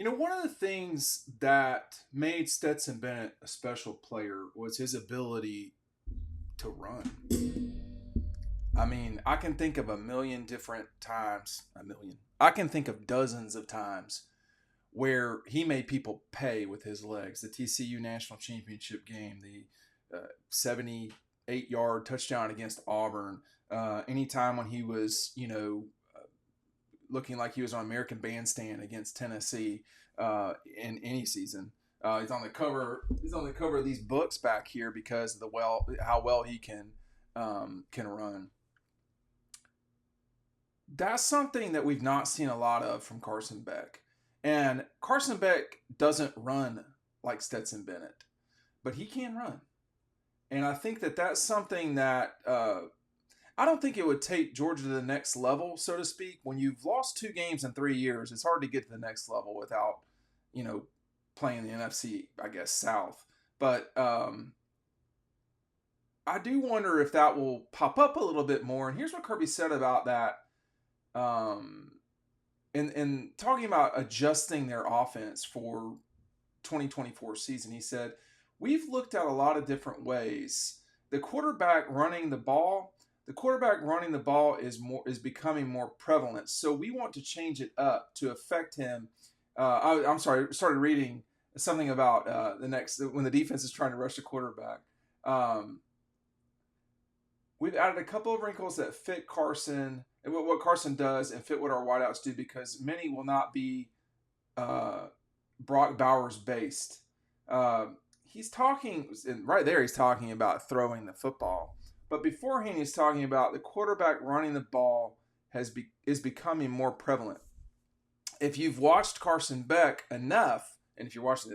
One of the things that made Stetson Bennett a special player was his ability to run. I mean, I can think of a million different times, a million. I can think of dozens of times where he made people pay with his legs. The TCU National Championship game, the 78-yard touchdown against Auburn, anytime when he was, looking like he was on American Bandstand against Tennessee in any season. He's on the cover. He's on the cover of these books back here because of how well he can run. That's something that we've not seen a lot of from Carson Beck. And Carson Beck doesn't run like Stetson Bennett, but he can run. And I think that that's something that I don't think it would take Georgia to the next level, so to speak. When you've lost 2 games in 3 years, it's hard to get to the next level without, playing the NFC, I guess, South. But I do wonder if that will pop up a little bit more. And here's what Kirby said about that. In talking about adjusting their offense for 2024 season, he said, we've looked at a lot of different ways. The quarterback running the ball is becoming more prevalent. So we want to change it up to affect him. I'm sorry, I started reading something about when the defense is trying to rush the quarterback. We've added a couple of wrinkles that fit Carson and what Carson does and fit what our wideouts do, because many will not be Brock Bowers based. He's talking, and right there he's talking about throwing the football. But beforehand he's talking about the quarterback running the ball is becoming more prevalent. If you've watched Carson Beck enough, and if you're watching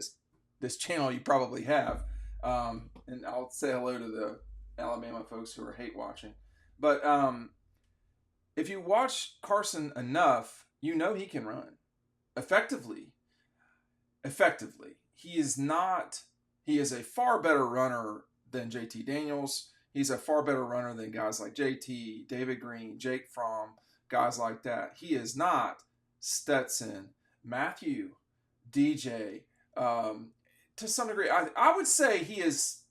this channel, you probably have, and I'll say hello to the Alabama folks who are hate watching. But if you watch Carson enough, you know he can run effectively. He is a far better runner than JT Daniels. He's a far better runner than guys like JT, David Green, Jake Fromm, guys like that. He is not Stetson, Matthew, DJ. To some degree, I would say he is.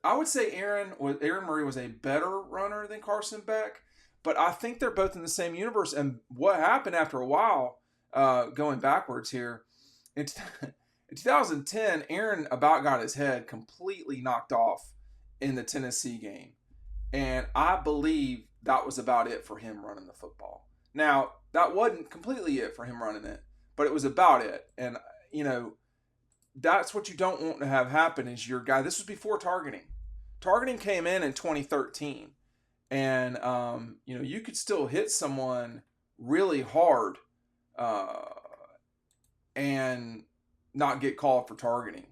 I would say Aaron Murray was a better runner than Carson Beck, but I think they're both in the same universe. And what happened after a while, going backwards here, in 2010, Aaron about got his head completely knocked off in the Tennessee game. And I believe that was about it for him running the football. Now, that wasn't completely it for him running it, but it was about it. And, that's what you don't want to have happen is your guy. This was before targeting. Targeting came in 2013. And, you could still hit someone really hard and not get called for targeting.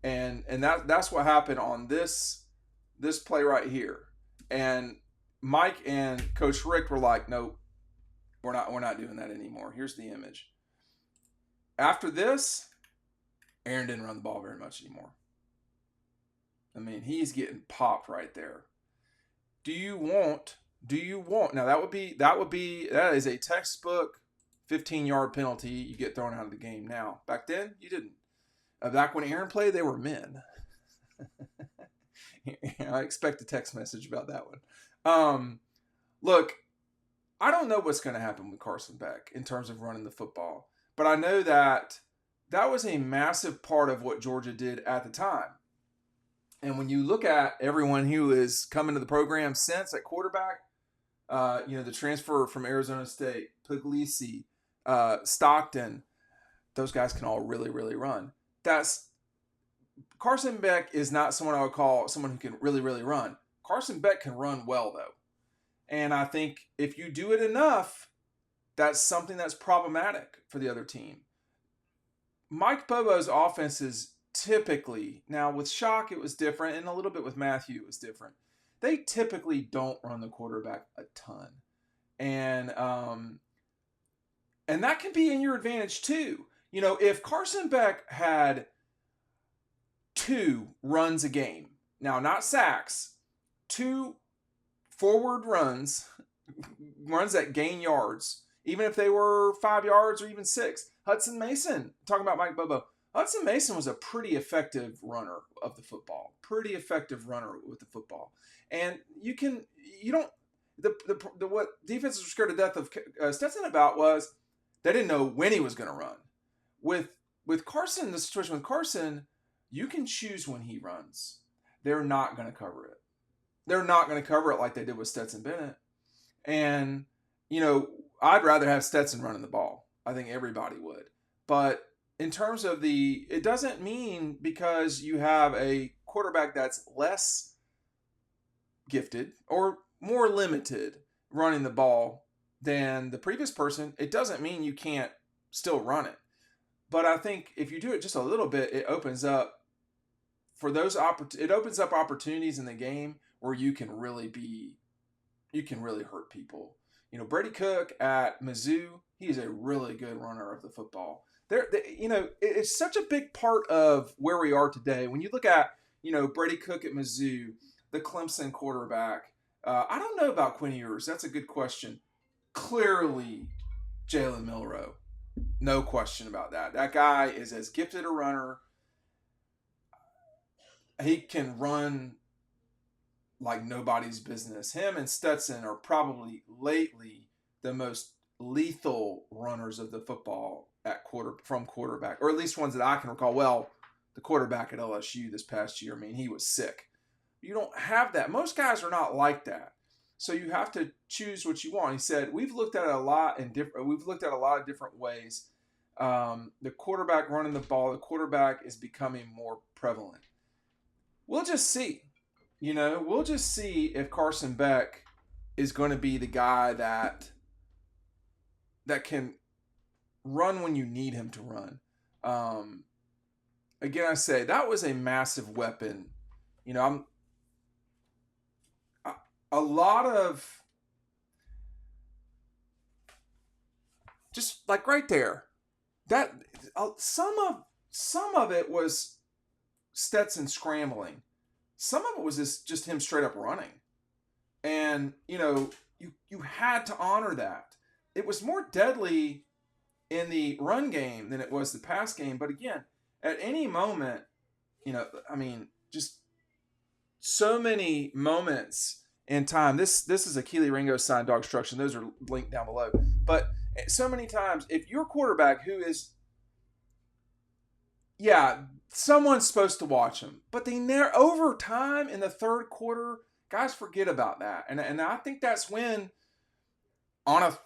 And that's what happened on this play right here. And Mike and Coach Rick were like, nope, we're not doing that anymore. Here's the image. After this, Aaron didn't run the ball very much anymore. I mean, he's getting popped right there. Do you want now that is a textbook 15-yard penalty. You get thrown out of the game. Now, back then you didn't. Back when Aaron played, they were men. I expect a text message about that one. Look, I don't know what's going to happen with Carson Beck in terms of running the football, but I know that was a massive part of what Georgia did at the time. And when you look at everyone who is coming to the program since at quarterback, the transfer from Arizona State, Puglisi, Stockton, those guys can all really, really run. Carson Beck is not someone I would call someone who can really, really run. Carson Beck can run well, though. And I think if you do it enough, that's something that's problematic for the other team. Mike Bobo's offense is typically, now with Shock it was different, and a little bit with Matthew it was different. They typically don't run the quarterback a ton. And that can be in your advantage too. If Carson Beck had 2 runs a game, now not sacks, 2 forward runs that gain yards, even if they were 5 yards or even 6, Hudson Mason, talking about Mike Bobo. Hudson Mason was a pretty effective runner of the football. Pretty effective runner with the football. And you don't, what defenses were scared to death of Stetson about was they didn't know when he was going to run. With Carson, the situation with Carson, you can choose when he runs. They're not going to cover it. They're not going to cover it like they did with Stetson Bennett. And, I'd rather have Stetson running the ball. I think everybody would. But in terms of it doesn't mean because you have a quarterback that's less gifted or more limited running the ball than the previous person, it doesn't mean you can't still run it. But I think if you do it just a little bit, it opens up opportunities in the game where you can really hurt people. Brady Cook at Mizzou, he's a really good runner of the football. It's such a big part of where we are today. When you look at, Brady Cook at Mizzou, the Clemson quarterback, I don't know about Quinn Ewers. That's a good question. Clearly, Jalen Milroe. No question about that. That guy is as gifted a runner. He can run like nobody's business. Him and Stetson are probably lately the most lethal runners of the football from quarterback, or at least ones that I can recall. Well, the quarterback at LSU this past year, he was sick. You don't have that. Most guys are not like that. So you have to choose what you want. He said, we've looked at it a lot of different ways. The quarterback running the ball, the quarterback is becoming more prevalent. We'll just see. We'll just see if Carson Beck is going to be the guy that can run when you need him to run. Again, I say that was a massive weapon. A lot of just like right there, that some of it was Stetson scrambling. Some of it was just him straight up running. And, you had to honor that. It was more deadly in the run game than it was the pass game. But again, at any moment, just so many moments in time. This is a Keely Ringo signed Dawg instruction. Those are linked down below. But so many times, if your quarterback who is, someone's supposed to watch him, but over time in the third quarter, guys forget about that. And I think that's when on a,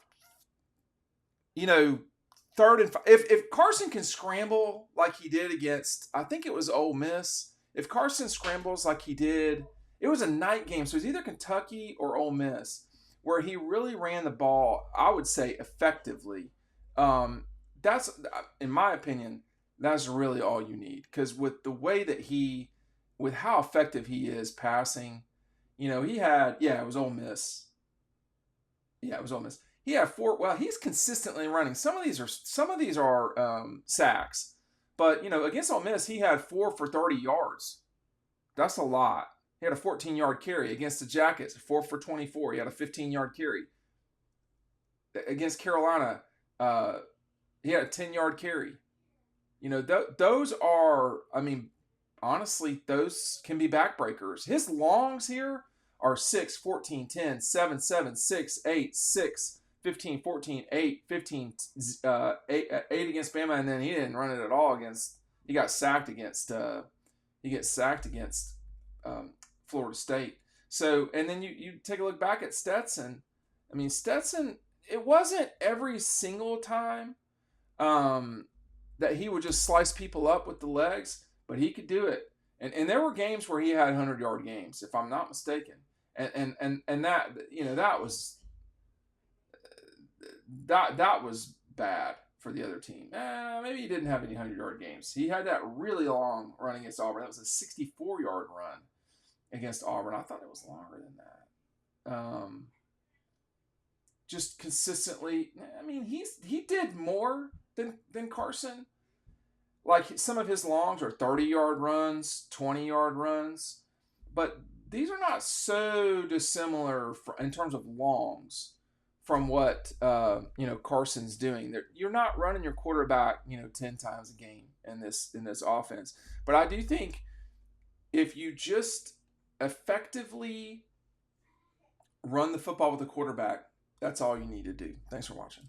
third and five, if Carson can scramble like he did against, I think it was Ole Miss. If Carson scrambles like he did, it was a night game. So it was either Kentucky or Ole Miss where he really ran the ball, I would say, effectively. That's, in my opinion, that's really all you need. Because with the way that with how effective he is passing, he had, it was Ole Miss. Yeah, it was Ole Miss. He had 4. Well, he's consistently running. Some of these are sacks, but against Ole Miss, he had 4 for 30 yards. That's a lot. He had a 14-yard carry against the Jackets, 4 for 24. He had a 15-yard carry. Against Carolina, he had a 10-yard carry. Those are, honestly, those can be backbreakers. His longs here are 6, 14, 10, 7, 7, 6, 8, 6, 15, 14, 8, 15, 8 against Bama, and then he didn't run it at all he got sacked against Florida State. So, and then you take a look back at Stetson. Stetson, it wasn't every single time that he would just slice people up with the legs, but he could do it. And there were games where he had 100-yard games, if I'm not mistaken. And that, that was bad for the other team. Maybe he didn't have any 100-yard games. He had that really long run against Auburn. That was a 64-yard run against Auburn. I thought it was longer than that. Just consistently, he did more than Carson. Like some of his longs are 30-yard runs, 20-yard runs, but these are not so dissimilar in terms of longs from what Carson's doing. You're not running your quarterback 10 times a game in this offense. But I do think if you just effectively run the football with the quarterback, that's all you need to do. Thanks for watching.